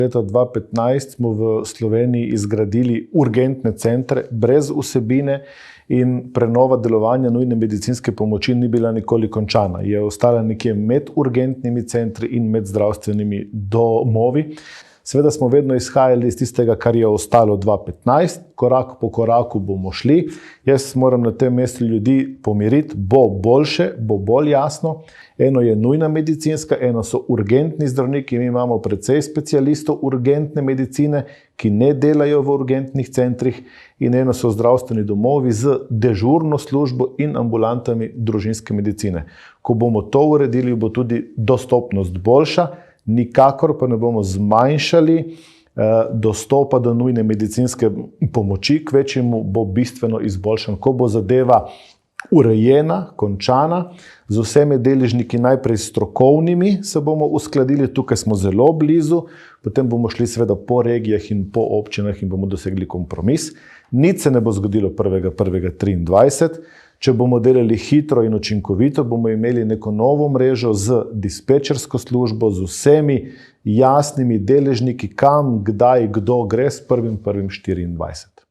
Leta 2015 smo v Sloveniji izgradili urgentne centre brez vsebine in prenova delovanja nujne medicinske pomoči ni bila nikoli končana. Je ostala nekje med urgentnimi centri in med zdravstvenimi domovi. Seveda smo vedno izhajali iz tistega, kar je ostalo 2015, korak po koraku bomo šli. Jaz moram na tem mestu ljudi pomiriti, bo boljše, bo bolj jasno. Eno je nujna medicinska, eno so urgentni zdravniki, mi imamo precej specialistov urgentne medicine, ki ne delajo v urgentnih centrih, in eno so zdravstveni domovi z dežurno službo in ambulantami družinske medicine. Ko bomo to uredili, bo tudi dostopnost boljša. Nikakor pa ne bomo zmanjšali dostopa do nujne medicinske pomoči, kvečjemu bo bistveno izboljšan. Ko bo zadeva urejena, končana, z vsemi deležniki, najprej strokovnimi, se bomo uskladili, tukaj smo zelo blizu, potem bomo šli seveda po regijah in po občinah in bomo dosegli kompromis. Nič se ne bo zgodilo 1.1.2023. Če bomo delali hitro in učinkovito, bomo imeli neko novo mrežo z dispečersko službo, z vsemi jasnimi deležniki, kam, kdaj, kdo gre s 1.1.2024.